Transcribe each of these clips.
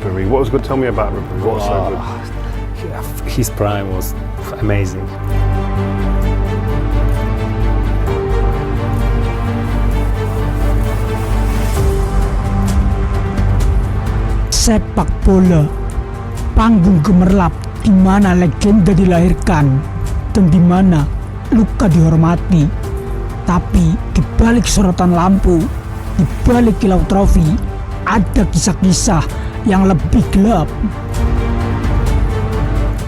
Ribéry. What was good? Tell me about Ribéry. What's so good? His prime was amazing. Sepak bola, panggung gemerlap di mana legenda dilahirkan dan di mana luka dihormati. Tapi di balik sorotan lampu, di balik kilau trofi, ada kisah-kisah yang lebih gelap.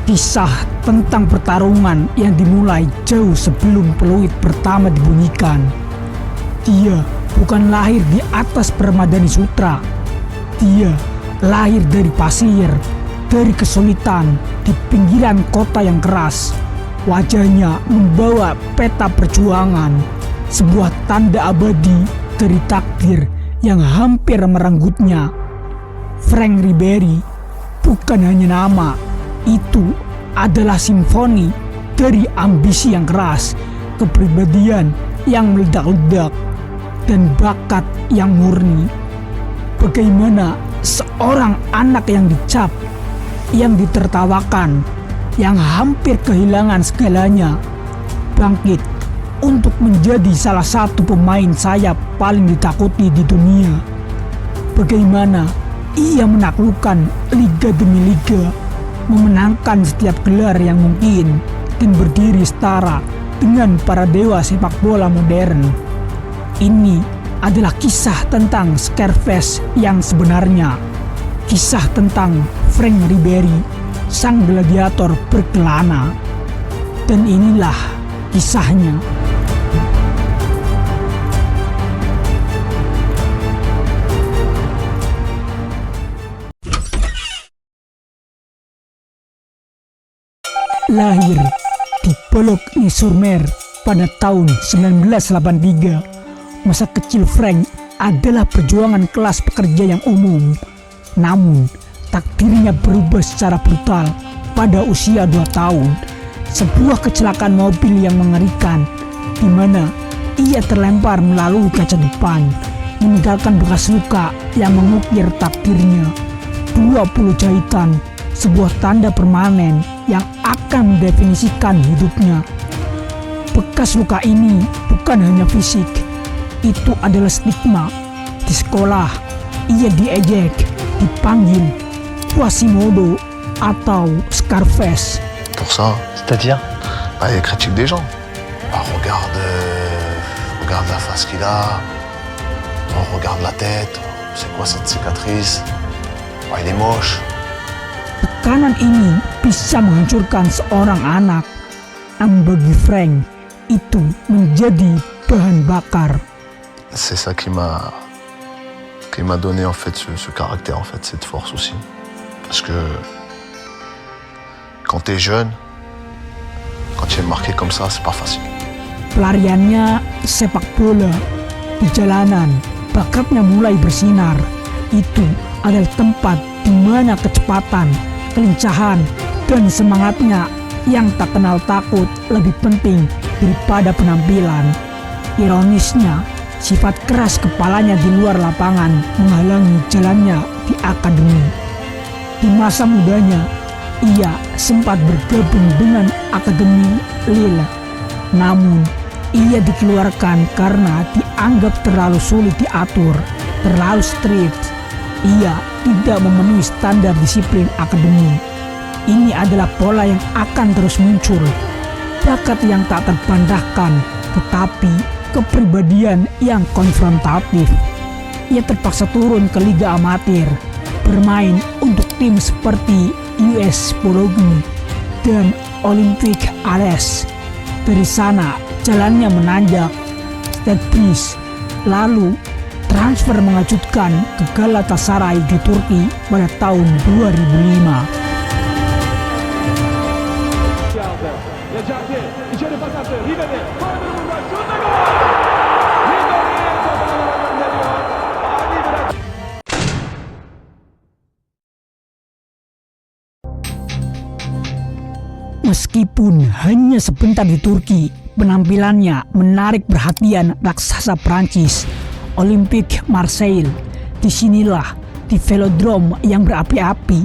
Kisah tentang pertarungan yang dimulai jauh sebelum peluit pertama dibunyikan. Dia bukan lahir di atas permadani sutra. Dia lahir dari pasir, dari kesulitan, di pinggiran kota yang keras. Wajahnya membawa peta perjuangan, sebuah tanda abadi dari takdir yang hampir merenggutnya. Franck Ribéry bukan hanya nama, itu adalah simfoni dari ambisi yang keras, kepribadian yang meledak-ledak, dan bakat yang murni. Bagaimana seorang anak yang dicap, yang ditertawakan, yang hampir kehilangan segalanya, bangkit untuk menjadi salah satu pemain sayap paling ditakuti di dunia. Bagaimana ia menaklukkan liga demi liga, memenangkan setiap gelar yang mungkin, dan berdiri setara dengan para dewa sepak bola modern. Ini adalah kisah tentang Scarface yang sebenarnya. Kisah tentang Franck Ribéry, sang gladiator berkelana. Dan inilah kisahnya. Lahir di Boulogne-sur-Mer pada tahun 1983, masa kecil Franck adalah perjuangan kelas pekerja yang umum. Namun, takdirnya berubah secara brutal pada usia 2 tahun. Sebuah kecelakaan mobil yang mengerikan, di mana ia terlempar melalui kaca depan, meninggalkan bekas luka yang mengukir takdirnya. 20 jahitan, sebuah tanda permanen yang akan mendefinisikan hidupnya. Bekas luka ini bukan hanya fisik, itu adalah stigma. Di sekolah, ia diejek, dipanggil Quasimodo atau Scarface. Pour ça, C'est-à-dire? il critique des gens. Regarde la face qu'il a. Regarde la tête. C'est quoi cette cicatrice? Il est moche. Tekanan ini bisa menghancurkan seorang anak, namun bagi Franck itu menjadi bahan bakar. C'est ça qui m'a donné en fait ce caractère, en fait, cette force aussi. Parce que quand t'es jeune, quand tu es marqué comme ça, c'est pas facile. Pelariannya sepak bola di jalanan, bakatnya mulai bersinar. Itu adalah tempat di mana kecepatan, kelincahan, dan semangatnya yang tak kenal takut lebih penting daripada penampilan. Ironisnya, sifat keras kepalanya di luar lapangan menghalangi jalannya di akademi. Di masa mudanya, ia sempat bergabung dengan Akademi Lille. Namun, ia dikeluarkan karena dianggap terlalu sulit diatur, terlalu strict. Ia tidak memenuhi standar disiplin akademi. Ini adalah pola yang akan terus muncul. Bakat yang tak terbantahkan, tetapi kepribadian yang konfrontatif. Ia terpaksa turun ke liga amatir, bermain untuk tim seperti US Boulogne dan Olympique Alès. Dari sana jalannya menanjak Stade Bries, lalu transfer mengejutkan ke Galatasaray di Turki pada tahun 2005. Meskipun hanya sebentar di Turki, penampilannya menarik perhatian raksasa Prancis, Olympique Marseille. Disinilah Di velodrome yang berapi-api,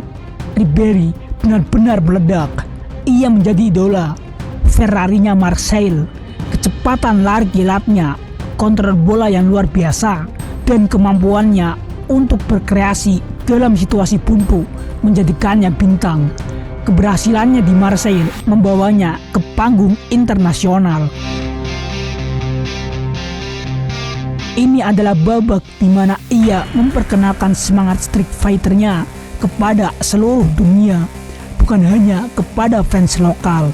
Ribéry benar-benar meledak. Ia menjadi idola. Ferrarinya Marseille, kecepatan lari kilatnya, kontrol bola yang luar biasa, dan kemampuannya untuk berkreasi dalam situasi buntu menjadikannya bintang. Keberhasilannya di Marseille membawanya ke panggung internasional. Ini adalah babak di mana ia memperkenalkan semangat street fighter-nya kepada seluruh dunia, bukan hanya kepada fans lokal.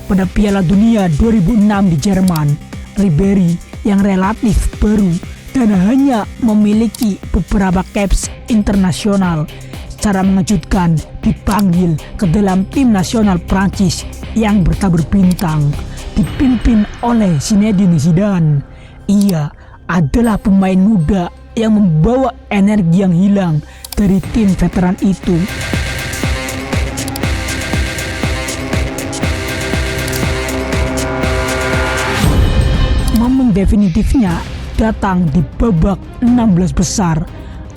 Pada Piala Dunia 2006 di Jerman, Ribéry yang relatif baru dan hanya memiliki beberapa caps internasional secara mengejutkan dipanggil ke dalam tim nasional Prancis yang bertabur bintang, dipimpin oleh Zinedine Zidane. Ia adalah pemain muda yang membawa energi yang hilang dari tim veteran itu. Momen definitifnya datang di babak 16 besar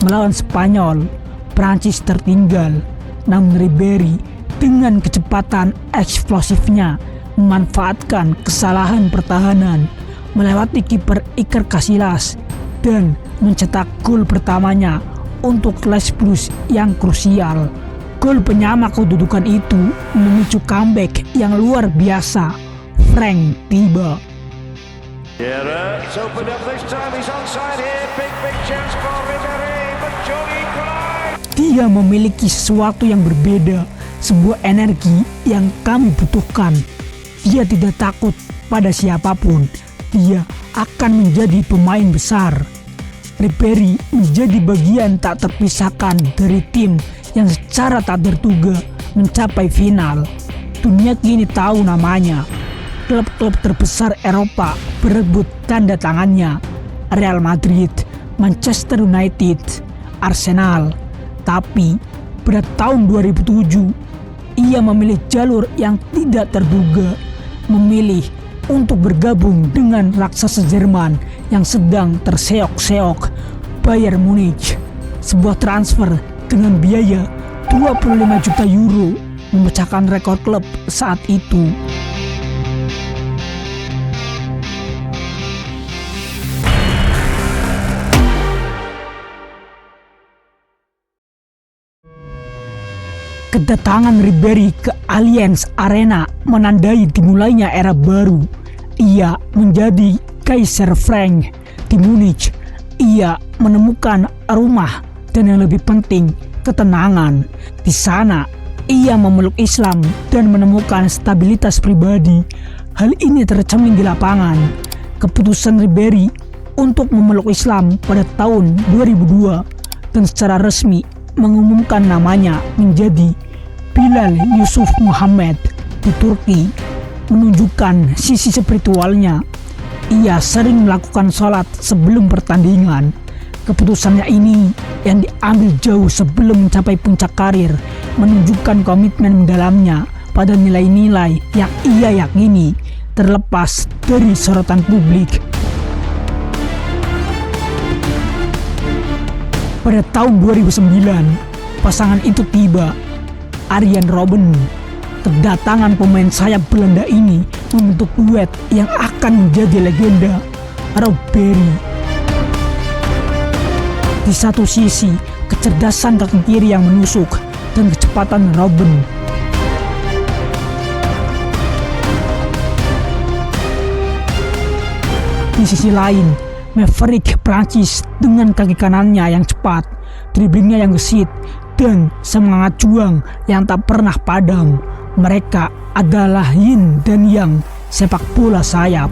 melawan Spanyol. Prancis tertinggal, namun Ribéry dengan kecepatan eksplosifnya memanfaatkan kesalahan pertahanan, melewati kiper Iker Casillas dan mencetak gol pertamanya untuk Les Blues yang krusial. Gol penyama kedudukan itu memicu comeback yang luar biasa. Frank tiba. It's opened up this time. He's onside here. Big chance for Ribéry, but Johnny equalised. Dia memiliki sesuatu yang berbeda, sebuah energi yang kami butuhkan. Dia tidak takut pada siapapun. Dia akan menjadi pemain besar. Ribéry menjadi bagian tak terpisahkan dari tim yang secara tak terduga mencapai final. Dunia kini tahu namanya. Klub-klub terbesar Eropa berebut tanda tangannya. Real Madrid, Manchester United, Arsenal. Tapi pada tahun 2007, ia memilih jalur yang tidak terduga. Memilih untuk bergabung dengan raksasa Jerman yang sedang terseok-seok, Bayern Munich. Sebuah transfer dengan biaya 25 juta euro memecahkan rekor klub saat itu. Kedatangan Ribéry ke Allianz Arena menandai dimulainya era baru. Ia menjadi Kaiser Frank di Munich. Ia menemukan rumah dan yang lebih penting, ketenangan. Di sana, ia memeluk Islam dan menemukan stabilitas pribadi. Hal ini tercermin di lapangan. Keputusan Ribéry untuk memeluk Islam pada tahun 2002 dan secara resmi mengumumkan namanya menjadi Bilal Yusuf Muhammad di Turki menunjukkan sisi spiritualnya. Ia sering melakukan sholat sebelum pertandingan. Keputusannya ini yang diambil jauh sebelum mencapai puncak karir menunjukkan komitmen mendalamnya pada nilai-nilai yang ia yakini terlepas dari sorotan publik. Pada tahun 2009, pasangan itu tiba. Arjen Robben, kedatangan pemain sayap Belanda ini membentuk duet yang akan menjadi legenda. Ribéry. Di satu sisi, kecerdasan kaki kiri yang menusuk dan kecepatan Robben. Di sisi lain, Maverick Prancis dengan kaki kanannya yang cepat, driblingnya yang gesit, dan semangat juang yang tak pernah padam. Mereka adalah yin dan yang sepak bola sayap.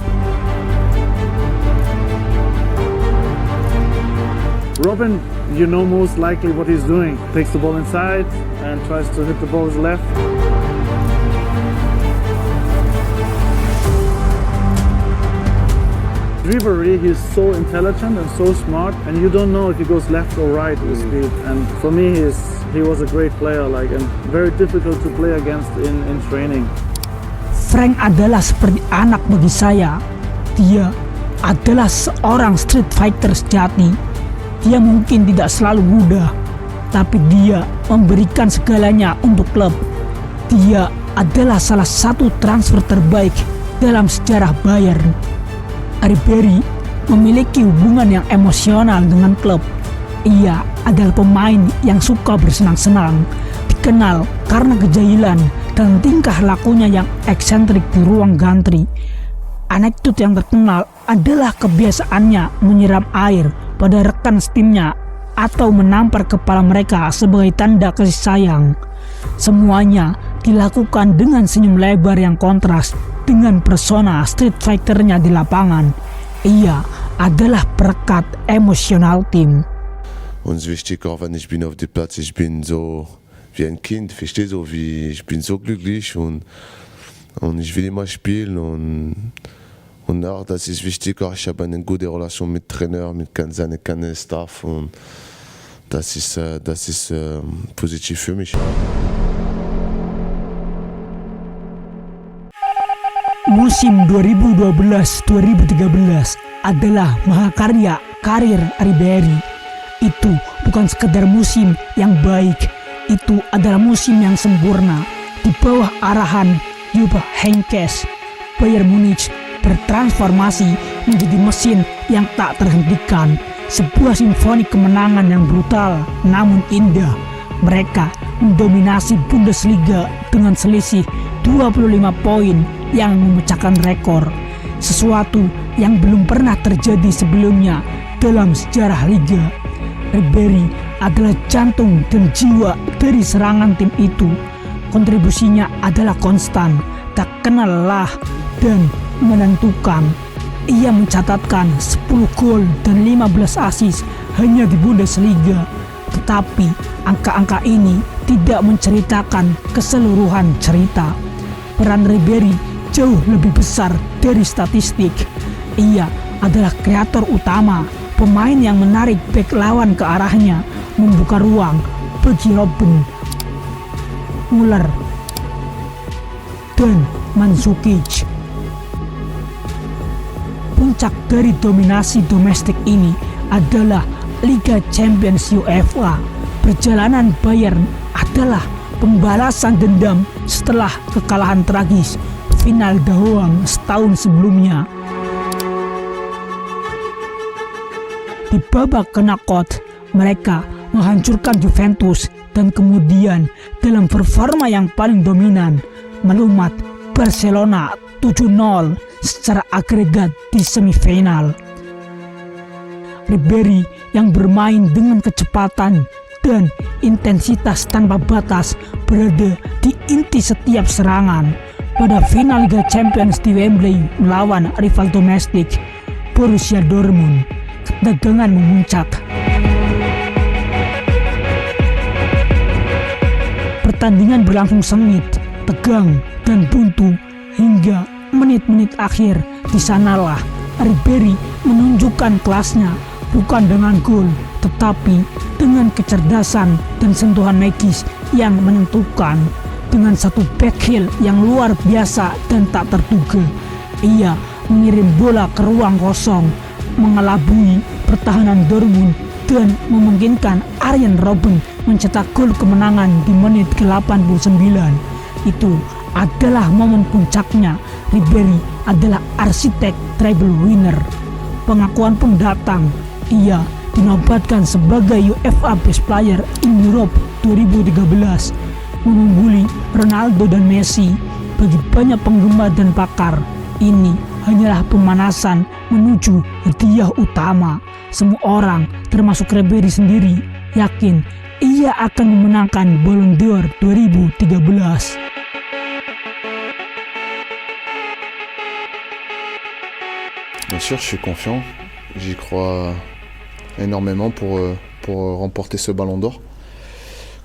Robben, you know most likely what he's doing. Takes the ball inside and tries to hit the ball with left. Ribéry, he's so intelligent and so smart, and you don't know if he goes left or right with speed. And for me, he was a great player, and very difficult to play against in training. Frank adalah seperti anak bagi saya. Dia adalah seorang street fighter sejati. Dia mungkin tidak selalu mudah, tapi dia memberikan segalanya untuk klub. Dia adalah salah satu transfer terbaik dalam sejarah Bayern. Ribéry memiliki hubungan yang emosional dengan klub. Ia adalah pemain yang suka bersenang-senang, dikenal karena kejahilan dan tingkah lakunya yang eksentrik di ruang gantri. Anekdot yang terkenal adalah kebiasaannya menyiram air pada rekan setimnya atau menampar kepala mereka sebagai tanda kasih sayang. Semuanya dilakukan dengan senyum lebar yang kontras dengan persona street fighter-nya di lapangan. Ia adalah perekat emosional tim. Und es ist wichtig, auch wenn ich bin auf dem Platz, ich bin so wie ein Kind, verstehst du, ich bin so glücklich und ich will immer spielen und auch das ist wichtig, auch ich habe eine gute Relation mit Trainer, mit seinem ganzen Staff und das ist positiv für mich. Musim 2012-2013 adalah mahakarya karir Ribéry. Itu bukan sekedar musim yang baik, itu adalah musim yang sempurna. Di bawah arahan Jupp Heynckes, Bayern Munich bertransformasi menjadi mesin yang tak terhentikan. Sebuah simfoni kemenangan yang brutal namun indah. Mereka mendominasi Bundesliga dengan selisih 25 poin yang memecahkan rekor. Sesuatu yang belum pernah terjadi sebelumnya dalam sejarah Liga. Ribéry adalah jantung dan jiwa dari serangan tim itu. Kontribusinya adalah konstan, tak kenal lelah, dan menentukan. Ia mencatatkan 10 gol dan 15 assist hanya di Bundesliga. Tetapi angka-angka ini tidak menceritakan keseluruhan cerita. Peran Ribéry jauh lebih besar dari statistik. Ia adalah kreator utama, pemain yang menarik bek lawan ke arahnya, membuka ruang bagi Robben, Müller, dan Mandzukic. Puncak dari dominasi domestik ini adalah Liga Champions UEFA. Perjalanan Bayern adalah pembalasan dendam setelah kekalahan tragis final Dahoang setahun sebelumnya. Di babak knockout, mereka menghancurkan Juventus dan kemudian dalam performa yang paling dominan melumat Barcelona 7-0 secara agregat di semifinal. Ribéry yang bermain dengan kecepatan dan intensitas tanpa batas berada di inti setiap serangan. Pada final Liga Champions di Wembley melawan rival domestik Borussia Dortmund, ketegangan memuncak. Pertandingan berlangsung sengit, tegang, dan buntu hingga menit-menit akhir. Di sanalah Ribéry menunjukkan kelasnya, bukan dengan gol, tetapi dengan kecerdasan dan sentuhan magis yang menentukan. Dengan satu backheel yang luar biasa dan tak terduga, ia mengirim bola ke ruang kosong, mengelabui pertahanan Dortmund dan memungkinkan Arjen Robben mencetak gol kemenangan di menit ke-89. Itu adalah momen puncaknya. Ribéry adalah arsitek treble winner. Pengakuan pun datang. Ia dinobatkan sebagai UEFA Best Player in Europe 2013, mengungguli Ronaldo dan Messi. Bagi banyak penggemar dan pakar, ini hanyalah pemanasan menuju hadiah utama. Semua orang, termasuk Ribéry sendiri, yakin ia akan memenangkan Ballon d'Or 2013. Bien sûr, je suis confiant. J'y crois énormément pour remporter ce Ballon d'Or.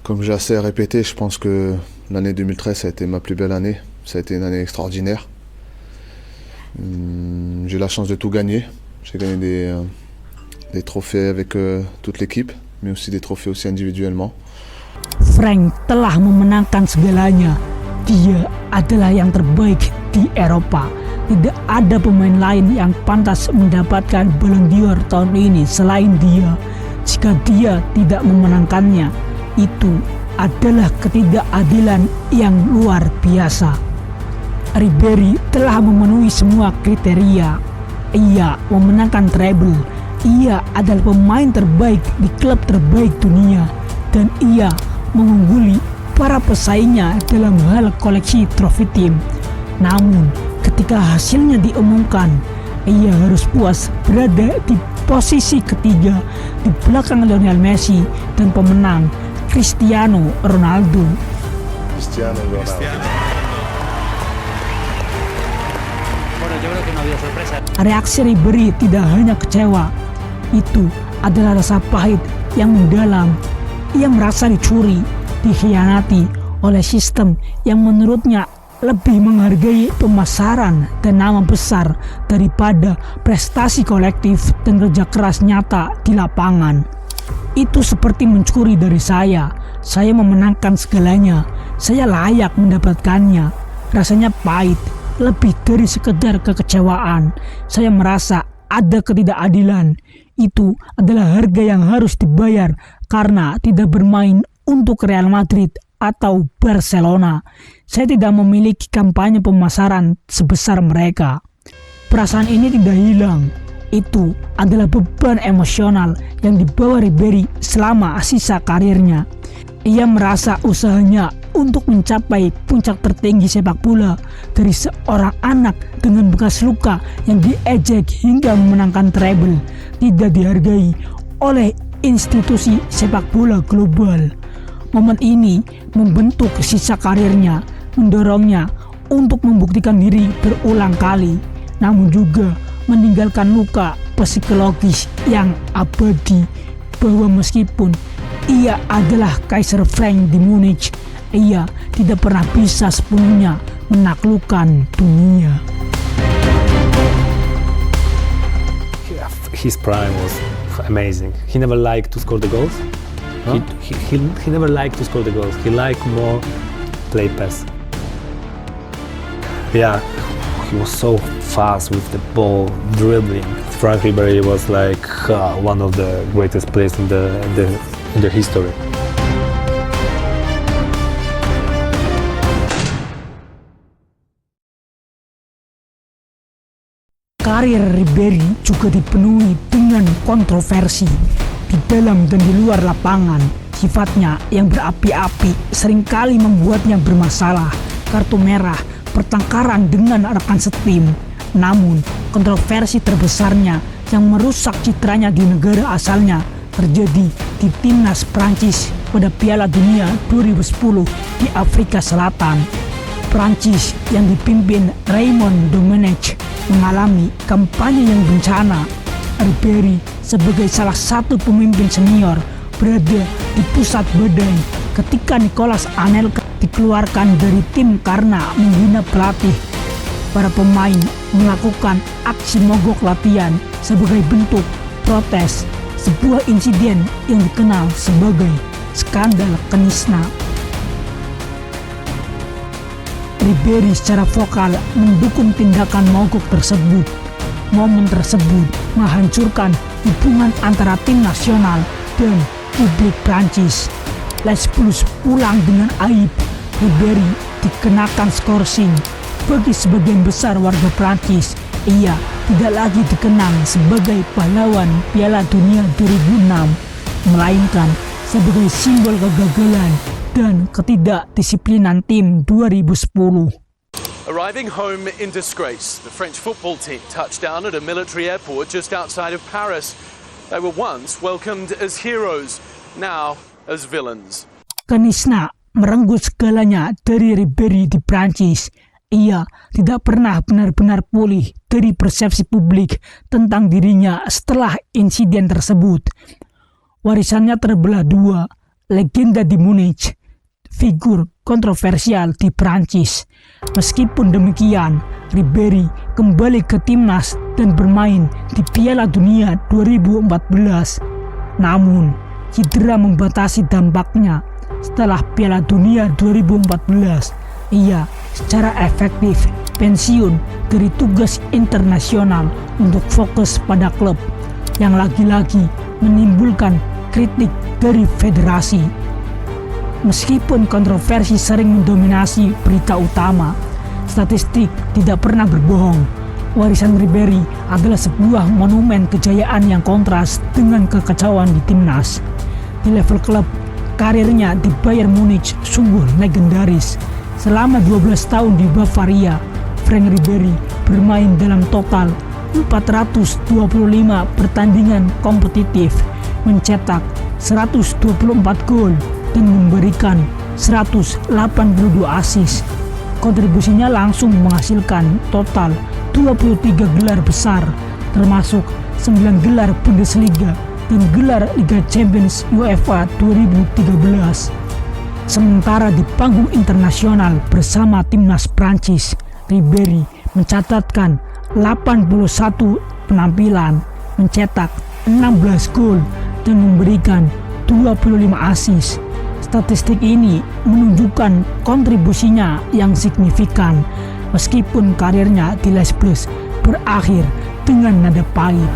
Comme j'ai assez répété, je pense que l'année 2013 ça a été ma plus belle année. Ça a été une année extraordinaire. J'ai la chance de tout gagner. J'ai gagné des trophées avec toute l'équipe, mais aussi des trophées aussi individuellement. Frank telah memenangkan segalanya. Dia adalah yang terbaik di Eropa. Tidak ada pemain lain yang pantas mendapatkan Ballon d'Or tahun ini selain dia. Jika dia tidak memenangkannya, itu adalah ketidakadilan yang luar biasa. Ribery telah memenuhi semua kriteria. Ia memenangkan treble. Ia adalah pemain terbaik di klub terbaik dunia, dan ia mengungguli para pesaingnya dalam hal koleksi trofi tim. Namun, ketika hasilnya diumumkan, ia harus puas berada di posisi ketiga di belakang Lionel Messi dan pemenang Cristiano Ronaldo. Cristiano Ronaldo. Reaksi Ribery tidak hanya kecewa, itu adalah rasa pahit yang mendalam. Ia merasa dicuri, dikhianati oleh sistem yang menurutnya lebih menghargai pemasaran dan nama besar daripada prestasi kolektif dan kerja keras nyata di lapangan. Itu seperti mencuri dari saya. Saya memenangkan segalanya. Saya layak mendapatkannya. Rasanya pahit, lebih dari sekedar kekecewaan. Saya merasa ada ketidakadilan. Itu adalah harga yang harus dibayar karena tidak bermain untuk Real Madrid atau Barcelona. Saya tidak memiliki kampanye pemasaran sebesar mereka. Perasaan ini tidak hilang. Itu adalah beban emosional yang dibawa Ribery selama sisa karirnya. Ia merasa usahanya untuk mencapai puncak tertinggi sepak bola dari seorang anak dengan bekas luka yang diejek hingga memenangkan treble tidak dihargai oleh institusi sepak bola global. Momen ini membentuk sisa karirnya, mendorongnya untuk membuktikan diri berulang kali, namun juga meninggalkan luka psikologis yang abadi bahwa meskipun ia adalah Kaiser Frank di Munich, ia tidak pernah bisa sepenuhnya menaklukkan dunia. His prime was amazing. He never liked to score the goals. Huh? He never liked to score the goals. He liked more play pass. Yeah, he was so fast with the ball, dribbling. Frank Ribery was like one of the greatest players in the history. Karir Ribery juga dipenuhi dengan kontroversi di dalam dan di luar lapangan. Sifatnya yang berapi-api seringkali membuatnya bermasalah. Kartu merah, pertengkaran dengan rekan setim. Namun, kontroversi terbesarnya yang merusak citranya di negara asalnya terjadi di timnas Prancis pada Piala Dunia 2010 di Afrika Selatan. Prancis yang dipimpin Raymond Domenech mengalami kampanye yang bencana. Ribery sebagai salah satu pemimpin senior berada di pusat badai ketika Nicolas Anelka dikeluarkan dari tim karena menghina pelatih. Para pemain melakukan aksi mogok latihan sebagai bentuk protes, sebuah insiden yang dikenal sebagai skandal Kenisna. Ribery secara vokal mendukung tindakan mogok tersebut. Momen tersebut menghancurkan hubungan antara tim nasional dan publik Prancis. Les Bleus pulang dengan aib. Ribery dikenakan skorsing. Bagi sebagian besar warga Prancis, ia tidak lagi dikenang sebagai pahlawan Piala Dunia 2006, melainkan sebagai simbol kegagalan dan ketidakdisiplinan tim 2010. Arriving home in disgrace, the French football team touched down at a military airport just outside of Paris. They were once welcomed as heroes, now as villains. Kenisna merenggut segalanya dari Ribery di Prancis. Ia tidak pernah benar-benar pulih dari persepsi publik tentang dirinya setelah insiden tersebut. Warisannya terbelah dua, legenda di Munich, figur kontroversial di Prancis. Meskipun demikian, Ribery kembali ke timnas dan bermain di Piala Dunia 2014. Namun, cedera membatasi dampaknya. Setelah Piala Dunia 2014, ia secara efektif pensiun dari tugas internasional untuk fokus pada klub, yang lagi-lagi menimbulkan kritik dari federasi. Meskipun kontroversi sering mendominasi berita utama, statistik tidak pernah berbohong. Warisan Ribéry adalah sebuah monumen kejayaan yang kontras dengan kekacauan di timnas. Di level klub, karirnya di Bayern Munich sungguh legendaris. Selama 12 tahun di Bavaria, Frank Ribéry bermain dalam total 425 pertandingan kompetitif, mencetak 124 gol dan memberikan 182 assist. Kontribusinya langsung menghasilkan total 23 gelar besar, termasuk 9 gelar Bundesliga dan gelar Liga Champions UEFA 2013. Sementara di panggung internasional bersama timnas Prancis, Ribéry mencatatkan 81 penampilan, mencetak 16 gol dan memberikan 25 assist. Statistik ini menunjukkan kontribusinya yang signifikan, meskipun karirnya di Les Bleus berakhir dengan nada pahit.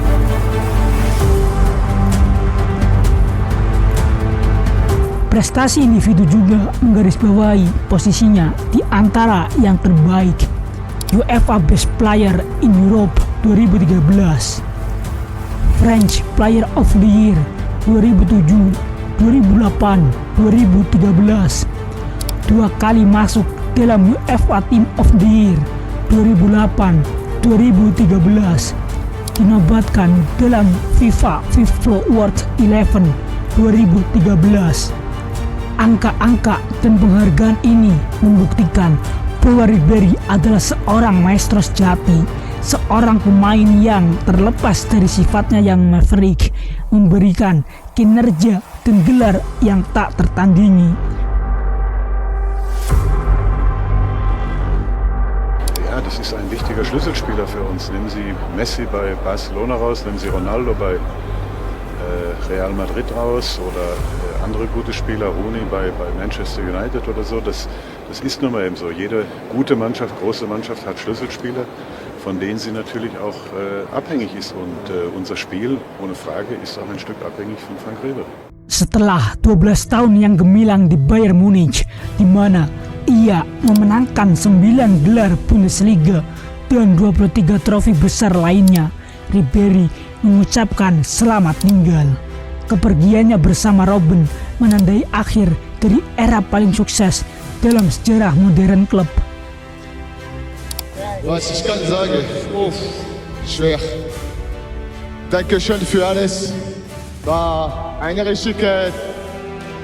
Prestasi individu juga menggarisbawahi posisinya di antara yang terbaik. UEFA Best Player in Europe 2013, French Player of the Year 2007, 2008, 2013, 2 kali masuk dalam UEFA Team of the Year 2008, 2013, dinobatkan dalam FIFA World 11 2013. Angka-angka dan penghargaan ini membuktikan bahwa Ribéry adalah seorang maestro sejati, seorang pemain yang terlepas dari sifatnya yang maverick, memberikan kinerja dan gelar yang tak tertandingi. Ja, das ist ein wichtiger Schlüsselspieler für uns. Nehmen Sie Messi bei Barcelona raus, nehmen Sie Ronaldo bei Real Madrid raus oder andere gute Spieler, Rooney bei Manchester United oder so. Das ist nun mal eben so. Jede gute Mannschaft, große Mannschaft hat Schlüsselspieler, von denen sie natürlich auch abhängig ist. Und unser Spiel, ohne Frage, ist auch ein Stück abhängig von Frank Ribéry. Setelah 12 tahun yang gemilang di Bayern Munich, di mana ia memenangkan 9 gelar Bundesliga dan 23 trofi besar lainnya, Ribéry mengucapkan selamat tinggal. Kepergiannya bersama Robben menandai akhir dari era paling sukses dalam sejarah modern klub. Was ich kann sagen, schwer. Dankeschön für alles. War eine richtig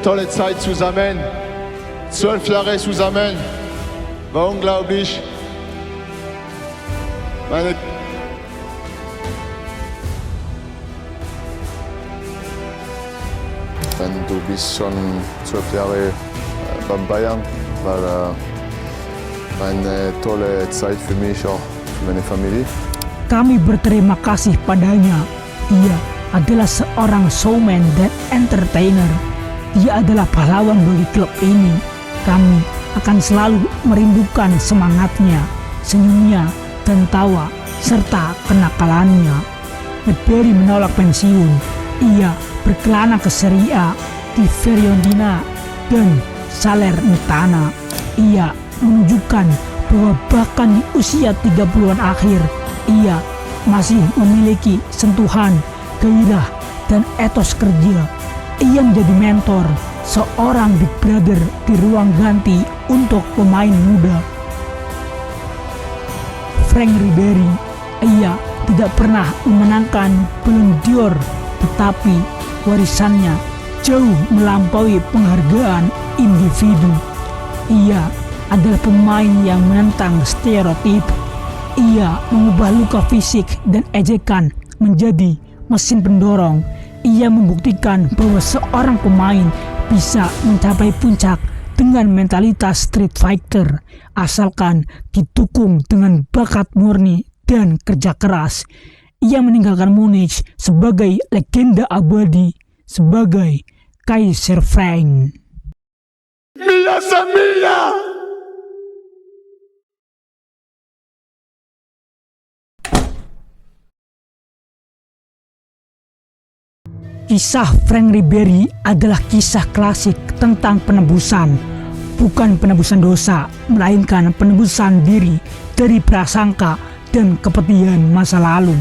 tolle Zeit zusammen. 12 Jahre zusammen. War unglaublich. Wenn du bist schon 12 Jahre beim Bayern, war eine tolle Zeit für mich, auch für meine Familie. Kami berterima kasih padanya. Dia adalah seorang showman dan entertainer. Dia adalah pahlawan bagi klub ini. Kami akan selalu merindukan semangatnya, senyumnya, dan tawa, serta kenakalannya. Ribéry menolak pensiun. Ia berkelana ke Serie A di Fiorentina dan Salernitana. Ia menunjukkan bahwa bahkan di usia 30-an akhir, ia masih memiliki sentuhan, gairah, dan etos kerja. Ia menjadi mentor, seorang big brother di ruang ganti untuk pemain muda. Frank Ribéry, ia tidak pernah memenangkan Ballon d'Or, tetapi warisannya jauh melampaui penghargaan individu. Ia adalah pemain yang menentang stereotip. Ia mengubah luka fisik dan ejekan menjadi mesin pendorong. Ia membuktikan bahwa seorang pemain bisa mencapai puncak dengan mentalitas street fighter, asalkan didukung dengan bakat murni dan kerja keras. Ia meninggalkan Munich sebagai legenda abadi, sebagai Kaiser Frank. Mila Samila! Kisah Frank Ribéry adalah kisah klasik tentang penebusan, bukan penebusan dosa, melainkan penebusan diri dari prasangka dan kepedihan masa lalu.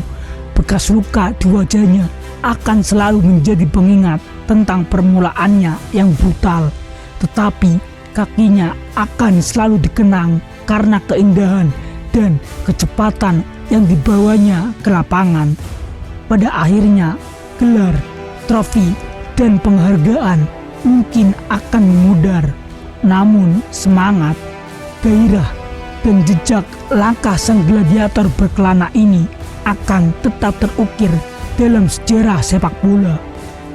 Bekas luka di wajahnya akan selalu menjadi pengingat tentang permulaannya yang brutal, tetapi kakinya akan selalu dikenang karena keindahan dan kecepatan yang dibawanya ke lapangan. Pada akhirnya, gelar, trofi, dan penghargaan mungkin akan memudar, namun semangat, gairah, dan jejak langkah sang gladiator berkelana ini akan tetap terukir dalam sejarah sepak bola.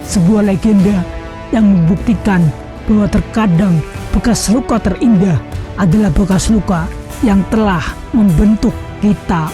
Sebuah legenda yang membuktikan bahwa terkadang bekas luka terindah adalah bekas luka yang telah membentuk kita.